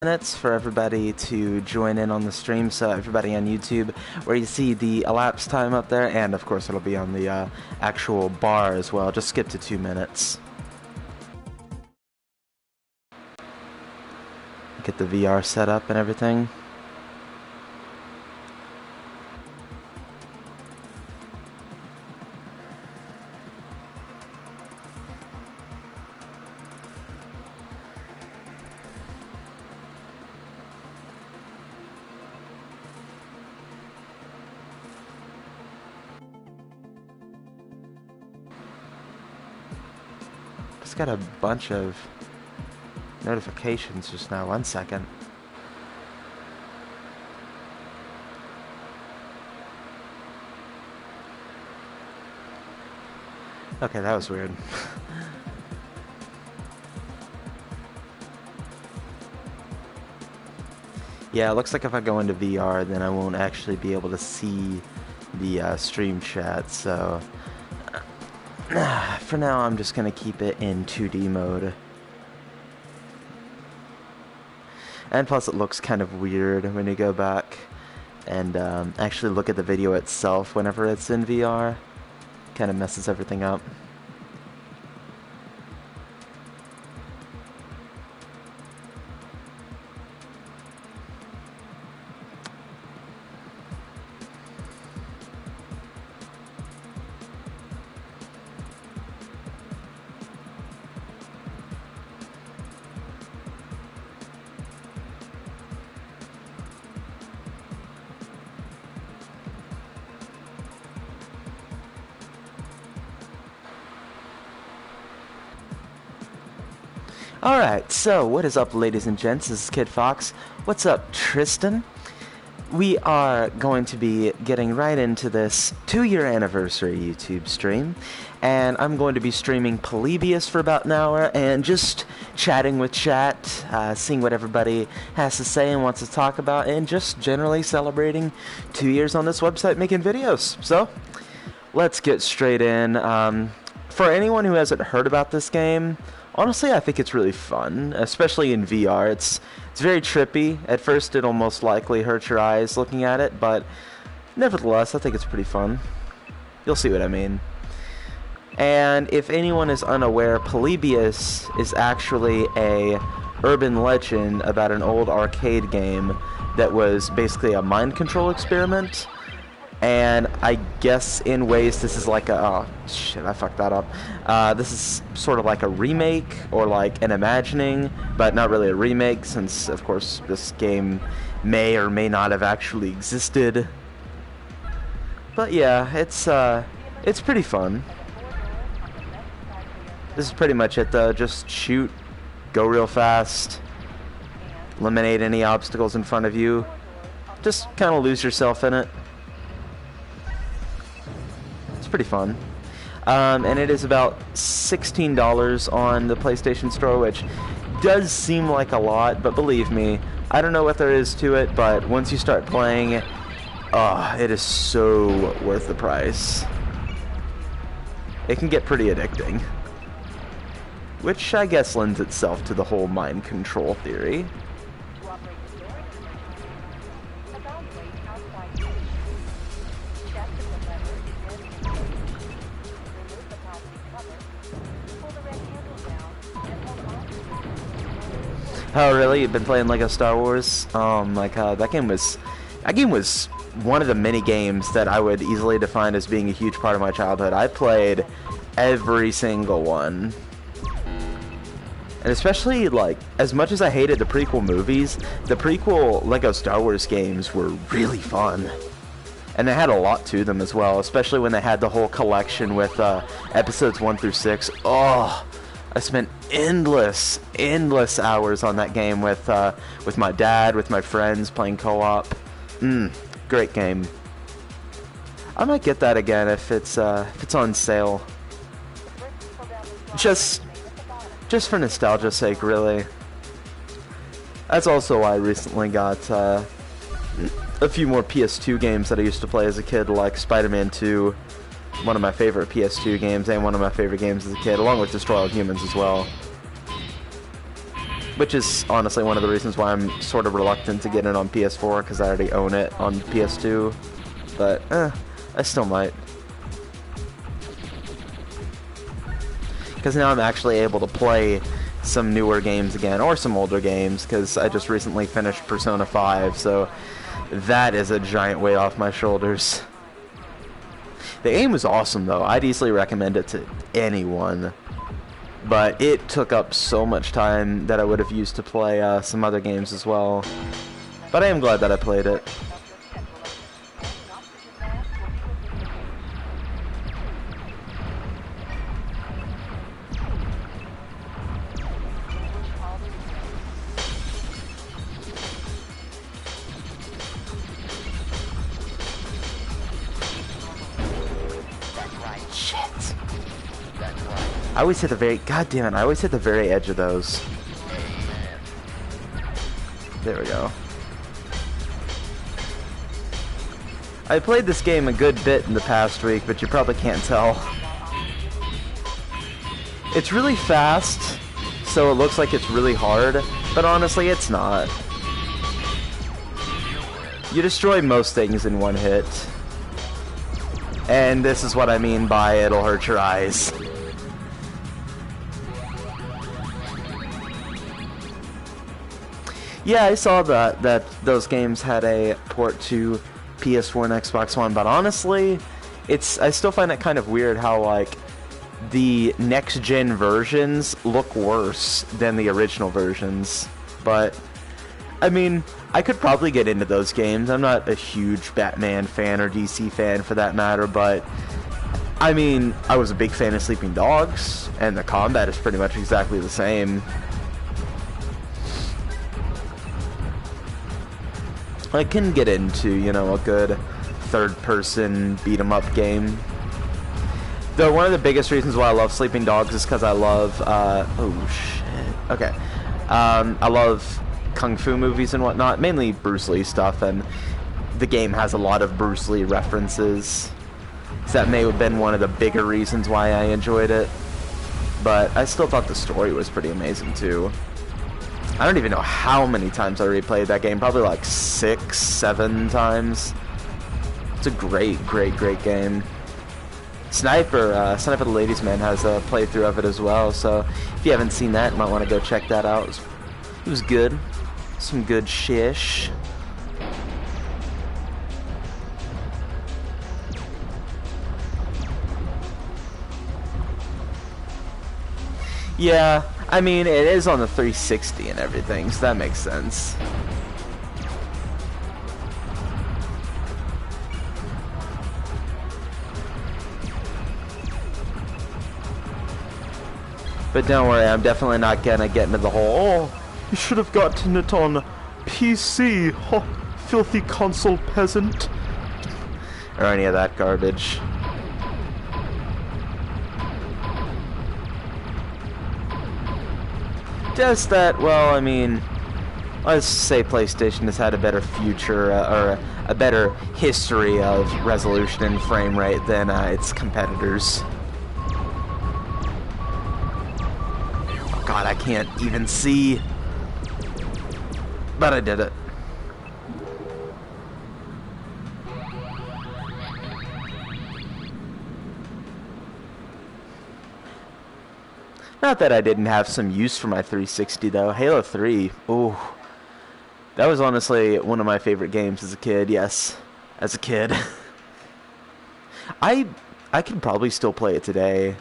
Minutes for everybody to join in on the stream, so everybody on YouTube, where you see the elapsed time up there, and of course it'll be on the actual bar as well. Just skip to 2 minutes. Get the VR set up and everything. It's got a bunch of notifications just now. 1 second. Okay, that was weird. Yeah, it looks like if I go into VR, then I won't actually be able to see the stream chat, so for now I'm just going to keep it in 2D mode. And plus it looks kind of weird when you go back and actually look at the video itself whenever it's in VR. Kind of messes everything up. Alright, so what is up, ladies and gents? This is Kid Fox. What's up, Tristan? We are going to be getting right into this 2-year anniversary YouTube stream, and I'm going to be streaming Polybius for about an hour and just chatting with chat, seeing what everybody has to say and wants to talk about, and just generally celebrating 2 years on this website making videos. So, let's get straight in. For anyone who hasn't heard about this game, honestly, I think it's really fun, especially in VR. It's very trippy. At first, it'll most likely hurt your eyes looking at it, but nevertheless, I think it's pretty fun. You'll see what I mean. And if anyone is unaware, Polybius is actually a urban legend about an old arcade game that was basically a mind control experiment. And I guess in ways this is like a... oh, shit, I fucked that up. This is sort of like a remake or like an imagining, but not really a remake since, of course, this game may or may not have actually existed. But yeah, it's pretty fun. This is pretty much it though. Just shoot, go real fast, eliminate any obstacles in front of you. Just kind of lose yourself in it. Pretty fun. And it is about $16 on the PlayStation Store, which does seem like a lot, but believe me, I don't know what there is to it, but once you start playing, it is so worth the price. It can get pretty addicting, which I guess lends itself to the whole mind control theory. Oh really? You've been playing Lego Star Wars? Oh my god, that game was one of the many games that I would easily define as being a huge part of my childhood. I played every single one. And especially, like, as much as I hated the prequel movies, the prequel Lego Star Wars games were really fun. And they had a lot to them as well, especially when they had the whole collection with episodes 1 through 6. Oh, I spent endless hours on that game with my dad, with my friends, playing co-op. Great game. I might get that again if it's on sale. Just for nostalgia's sake, really. That's also why I recently got a few more PS2 games that I used to play as a kid, like Spider-Man 2. One of my favorite PS2 games and one of my favorite games as a kid, along with Destroy All Humans as well. which is honestly one of the reasons why I'm sort of reluctant to get it on PS4, because I already own it on PS2. But, I still might. Because now I'm actually able to play some newer games again, or some older games, because I just recently finished Persona 5, so that is a giant weight off my shoulders. The game was awesome, though. I'd easily recommend it to anyone. But it took up so much time that I would have used to play some other games as well. But I am glad that I played it. I always hit the very... God damn it, I always hit the very edge of those. There we go. I played this game a good bit in the past week, but you probably can't tell. It's really fast, so it looks like it's really hard, but honestly, it's not. You destroy most things in one hit. And this is what I mean by it'll hurt your eyes. Yeah, I saw that those games had a port to PS4 and Xbox One, but honestly, I still find it kind of weird how, like, the next-gen versions look worse than the original versions. But, I mean, I could probably get into those games. I'm not a huge Batman fan or DC fan for that matter, but, I mean, I was a big fan of Sleeping Dogs, and the combat is pretty much exactly the same. I can get into, you know, a good third-person beat-em-up game. Though one of the biggest reasons why I love Sleeping Dogs is because I love, oh shit, okay. I love Kung Fu movies and whatnot, mainly Bruce Lee stuff, and the game has a lot of Bruce Lee references. So that may have been one of the bigger reasons why I enjoyed it. But I still thought the story was pretty amazing, too. I don't even know how many times I replayed that game. Probably like 6, 7 times. It's a great, great, great game. Sniper the Ladies Man has a playthrough of it as well. So if you haven't seen that, you might want to go check that out. It was good. Some good shish. Yeah, I mean, it is on the 360 and everything, so that makes sense. But don't worry, I'm definitely not gonna get into the whole, oh, you should have gotten it on PC, oh, filthy console peasant, or any of that garbage. Just that, well, I mean, let's say PlayStation has had a better future, or a better history of resolution and frame rate than its competitors. Oh god, I can't even see. But I did it. Not that I didn't have some use for my 360 though. Halo 3, ooh. That was honestly one of my favorite games as a kid, yes. As a kid. I could probably still play it today.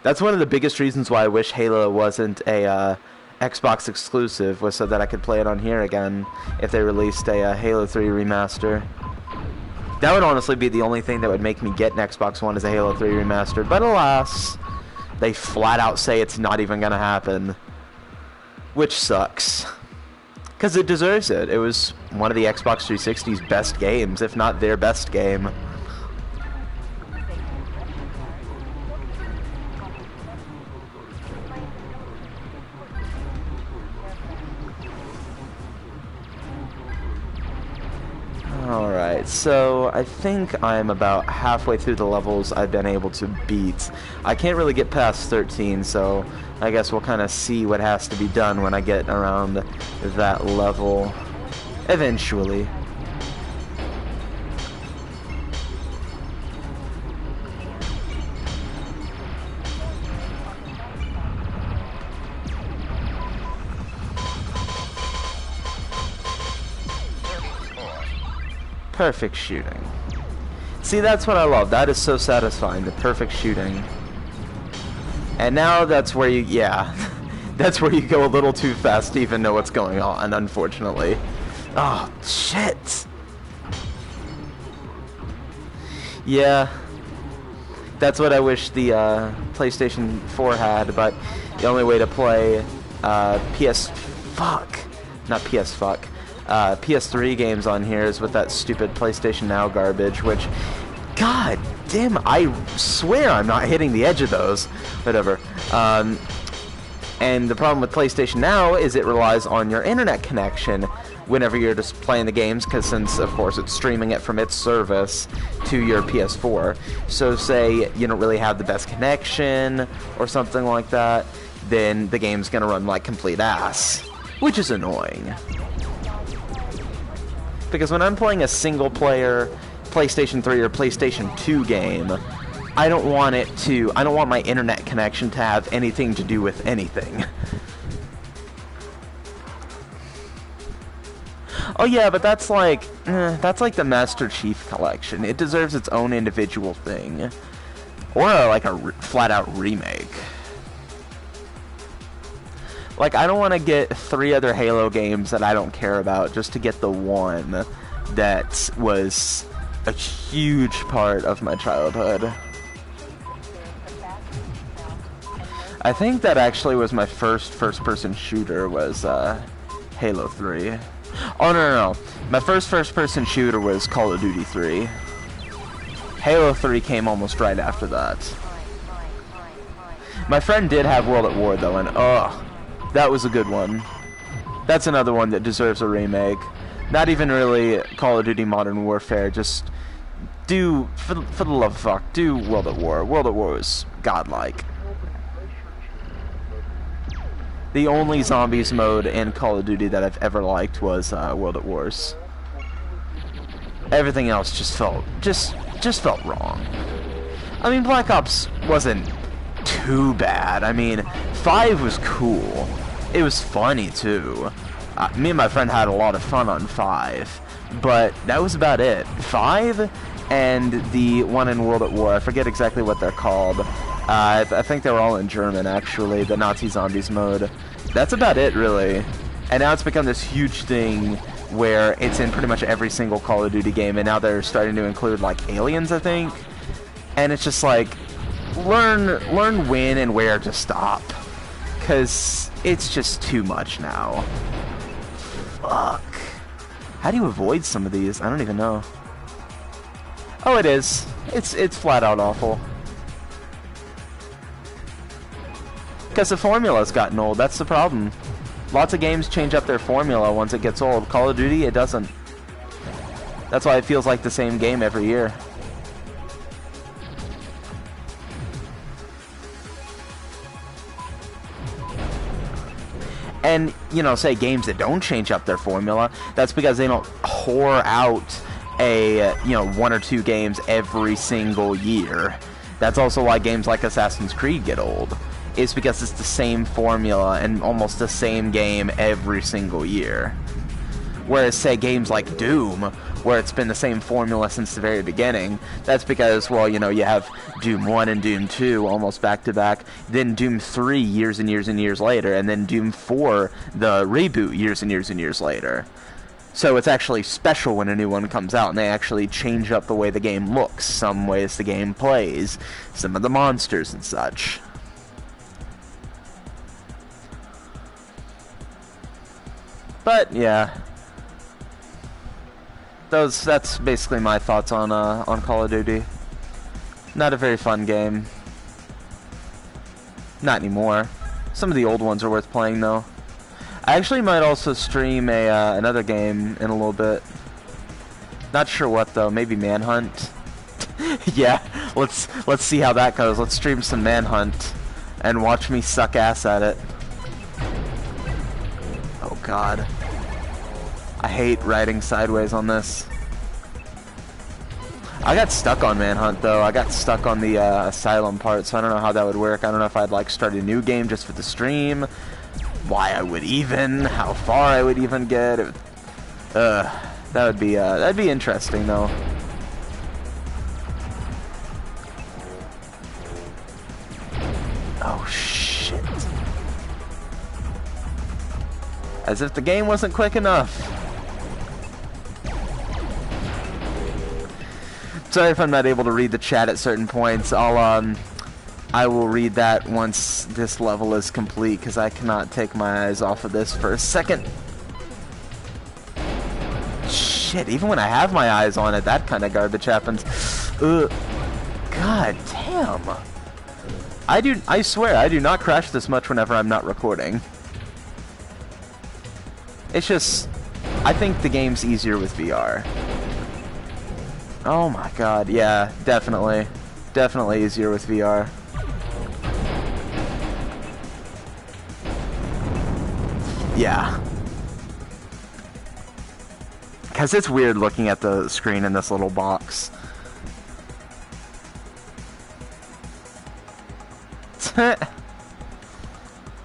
That's one of the biggest reasons why I wish Halo wasn't a Xbox exclusive, was so that I could play it on here again if they released a Halo 3 remaster. That would honestly be the only thing that would make me get an Xbox One, is a Halo 3 remastered, but alas, they flat out say it's not even gonna happen, which sucks, because it deserves it. It was one of the Xbox 360's best games, if not their best game. Alright, so I think I'm about halfway through the levels I've been able to beat. I can't really get past 13, so I guess we'll kind of see what has to be done when I get around that level eventually. Perfect shooting. See, that's what I love. That is so satisfying, the perfect shooting. And now that's where you, yeah, that's where you go a little too fast to even know what's going on, unfortunately. Oh, shit. Yeah. That's what I wish the PlayStation 4 had, but the only way to play PS3 games on here is with that stupid PlayStation Now garbage, which, god damn, I swear I'm not hitting the edge of those. Whatever. And the problem with PlayStation Now is it relies on your internet connection whenever you're just playing the games, because since, of course, it's streaming it from its service to your PS4. So say you don't really have the best connection or something like that, then the game's gonna run like complete ass, which is annoying. Because when I'm playing a single-player PlayStation 3 or PlayStation 2 game, I don't want my internet connection to have anything to do with anything. Oh yeah, but that's like the Master Chief Collection. It deserves its own individual thing, or like a flat-out remake. Like, I don't want to get 3 other Halo games that I don't care about just to get the one that was a huge part of my childhood. I think that actually was my first-person shooter was Halo 3. Oh, no. My first-person shooter was Call of Duty 3. Halo 3 came almost right after that. My friend did have World at War, though, and that was a good one. That's another one that deserves a remake. Not even really Call of Duty Modern Warfare, just do, for the love of fuck, do World at War. World at War was godlike. The only zombies mode in Call of Duty that I've ever liked was World at Wars. Everything else just felt wrong. I mean, Black Ops wasn't too bad. I mean, 5 was cool. It was funny too. Me and my friend had a lot of fun on 5, but that was about it. 5 and the one in World at War, I forget exactly what they're called. I think they were all in German, actually, the Nazi Zombies mode. That's about it, really. And now it's become this huge thing where it's in pretty much every single Call of Duty game, and now they're starting to include, like, aliens, I think. And it's just like, learn when and where to stop, because it's just too much now. Fuck. How do you avoid some of these? I don't even know. Oh, it is. It's flat out awful. Because the formula's gotten old, that's the problem. Lots of games change up their formula once it gets old. Call of Duty, it doesn't. That's why it feels like the same game every year. And, you know, say games that don't change up their formula, that's because they don't whore out a, you know, 1 or 2 games every single year. That's also why games like Assassin's Creed get old. It's because it's the same formula and almost the same game every single year. Whereas, say, games like Doom, where it's been the same formula since the very beginning, that's because, well, you know, you have Doom 1 and Doom 2 almost back-to-back, then Doom 3 years and years and years later, and then Doom 4, the reboot, years and years and years later. So it's actually special when a new one comes out, and they actually change up the way the game looks, some ways the game plays, some of the monsters and such. But, yeah. That's basically my thoughts on Call of Duty. Not a very fun game. Not anymore. Some of the old ones are worth playing, though. I actually might also stream another game in a little bit. Not sure what though. Maybe Manhunt. Yeah, let's see how that goes. Let's stream some Manhunt and watch me suck ass at it. Oh god. I hate riding sideways on this. I got stuck on Manhunt though. I got stuck on the Asylum part, so I don't know how that would work. I don't know if I'd like start a new game just for the stream, why I would even, how far I would even get. That'd be interesting though. Oh shit. As if the game wasn't quick enough. Sorry if I'm not able to read the chat at certain points. I will read that once this level is complete, because I cannot take my eyes off of this for a second. Shit, even when I have my eyes on it, that kind of garbage happens. God damn. I swear, I do not crash this much whenever I'm not recording. It's just, I think the game's easier with VR. Oh my god, yeah, definitely. Definitely easier with VR. Yeah. Because it's weird looking at the screen in this little box.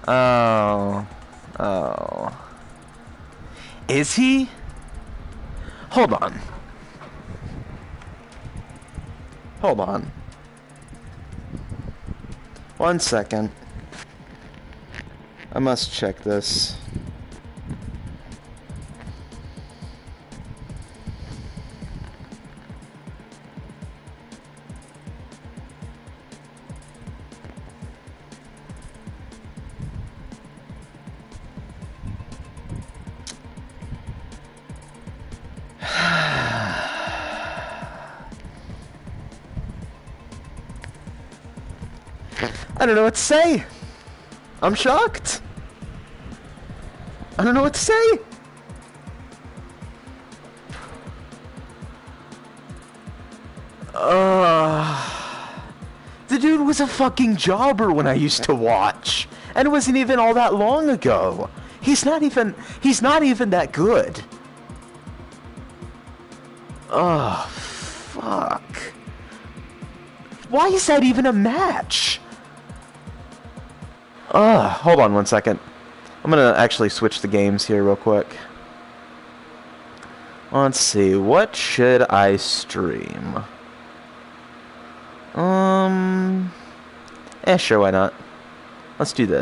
Oh. Oh. Is he? Hold on. Hold on. 1 second. I must check this. I don't know what to say. I'm shocked. I don't know what to say. The dude was a fucking jobber when I used to watch. And it wasn't even all that long ago. He's not even that good. Oh, fuck. Why is that even a match? Hold on 1 second. I'm gonna actually switch the games here real quick. Let's see, what should I stream? Sure, why not? Let's do this.